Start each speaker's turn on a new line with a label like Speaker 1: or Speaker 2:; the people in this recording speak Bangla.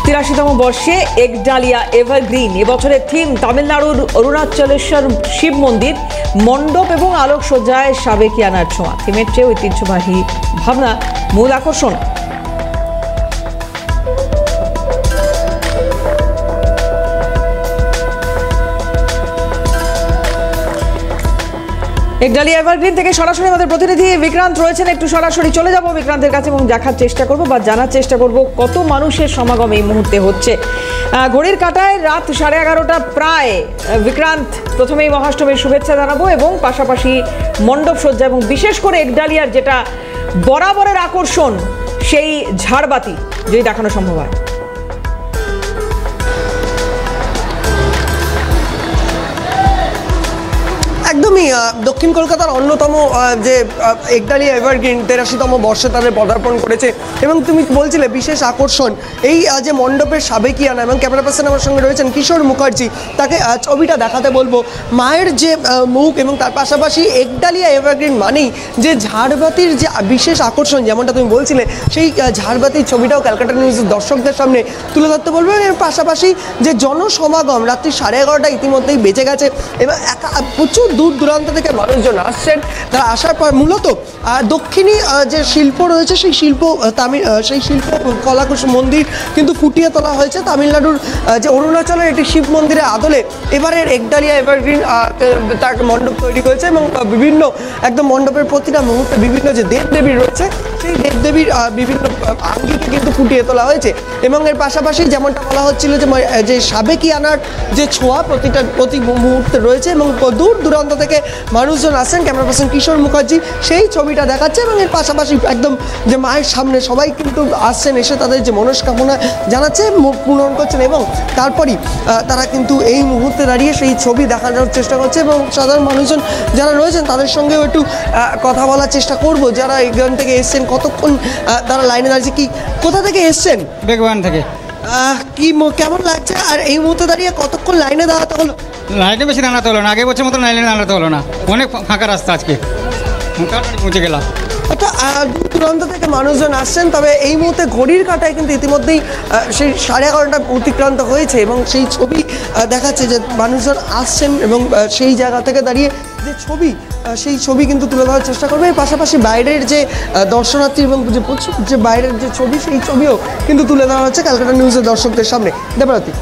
Speaker 1: 83তম বর্ষে একডালিয়া এভারগ্রিন এবছরের থিম তামিলনাড়ুর অরুণাচলেশ্বর শিব মন্দির মণ্ডপ এবং আলোকসজ্জায় সাবেকিয়ানার ছোঁয়া। থিমের চেয়ে ঐতিহ্যবাহী ভাবনা মূল আকর্ষণ। একডালিয়া এভারগ্রিন থেকে সরাসরি আমাদের প্রতিনিধি বিক্রান্ত রয়েছেন। একটু সরাসরি চলে যাব বিক্রান্তের কাছে এবং দেখার চেষ্টা করব বা জানার চেষ্টা করব কত মানুষের সমাগম এই মুহূর্তে হচ্ছে। ঘড়ির কাঁটায় রাত 11:30 প্রায়। বিক্রান্ত, প্রথমেই মহাষ্টমীর শুভেচ্ছা জানাবো এবং পাশাপাশি মণ্ডপ সজ্জা এবং বিশেষ করে একডালিয়ার যেটা বরাবরের আকর্ষণ সেই ঝাড়বাতি যদি দেখানো সম্ভব হয়।
Speaker 2: একদমই দক্ষিণ কলকাতার অন্যতম যে একডালিয়া এভারগ্রিন 83তম বর্ষে তাদের পদার্পণ করেছে এবং তুমি বলছিলে বিশেষ আকর্ষণ এই যে মণ্ডপের সাবেকিয়ানা এবং ক্যামেরা পার্সন আমার সঙ্গে রয়েছেন কিশোর মুখার্জি, তাকে ছবিটা দেখাতে বলবো। মায়ের যে মুখ এবং তার পাশাপাশি একডালিয়া এভারগ্রিন মানেই যে ঝাড়বাতির যে বিশেষ আকর্ষণ, যেমনটা তুমি বলছিলে, সেই ঝাড়বাতির ছবিটাও ক্যালকাটা নিউজের দর্শকদের সামনে তুলে ধরতে বলবো। এর পাশাপাশি যে জনসমাগম রাত্রি 11:30 ইতিমধ্যেই বেজে গেছে এবং প্রচুর দূর দূরান্ত থেকে মানুষজন আসছেন। তারা আসার পর মূলত দক্ষিণী যে শিল্প রয়েছে সেই শিল্প কলা মন্দির কিন্তু ফুটিয়ে তোলা হয়েছে তামিলনাড়ুর যে অরুণাচলের একটি শিব মন্দিরের আদলে এবারের একডালিয়া এভারগ্রিন তার মণ্ডপ তৈরি করেছে এবং বিভিন্ন একদম মণ্ডপের প্রতিটা মুহূর্তে বিভিন্ন যে দেবদেবী রয়েছে সেই দেবদেবীর বিভিন্ন আঙ্গিকে কিন্তু ফুটিয়ে তোলা হয়েছে এবং এর পাশাপাশি যেমনটা বলা হচ্ছিল যে সাবেকিয়ানার যে ছোঁয়া প্রতি মুহূর্তে রয়েছে এবং দূর দূরান্ত থেকে মানুষজন আসছেন। ক্যামেরা পার্সন কিশোর মুখার্জি সেই ছবিটা দেখাচ্ছে এবং এর পাশাপাশি একদম যে মায়ের সামনে সবাই কিন্তু আসছেন, এসে তাদের যে মনস্কামনা জানাচ্ছে, পূরণ করছেন এবং তারপরই তারা কিন্তু এই মুহূর্তে দাঁড়িয়ে সেই ছবি দেখানোর চেষ্টা করছে এবং সাধারণ মানুষজন যারা রয়েছেন তাদের সঙ্গেও একটু কথা বলার চেষ্টা করব। যারা এখান থেকে এসছেন, কতক্ষণ তারা লাইনে দাঁড়িয়েছে, কি কোথা থেকে এসছেন?
Speaker 3: বেগবান থেকে।
Speaker 2: কেমন লাগছে আর এই মুহূর্তে দাঁড়িয়ে কতক্ষণ লাইনে দাঁড়াতে হলো?
Speaker 3: লাইনে বেশি দাঁড়াতে হলো না, আগের বছর মতো লাইনে দাঁড়াতে হলো না, অনেক ফাঁকা রাস্তা আজকে পৌঁছে গেলাম।
Speaker 2: অর্থাৎ দূর দূরান্ত থেকে মানুষজন আসছেন, তবে এই মুহূর্তে ঘড়ির কাঁটায় কিন্তু ইতিমধ্যেই সেই 11:30 অতিক্রান্ত হয়েছে এবং সেই ছবি দেখাচ্ছে যে মানুষজন আসছেন এবং সেই জায়গা থেকে দাঁড়িয়ে যে ছবি সেই ছবি কিন্তু তুলে ধরার চেষ্টা করবে। এর পাশাপাশি বাইরের যে দর্শনার্থী এবং যে বাইরের যে ছবি সেই ছবিও কিন্তু তুলে ধরা হচ্ছে ক্যালকাটা নিউজের দর্শকদের সামনে। দেবরাতি।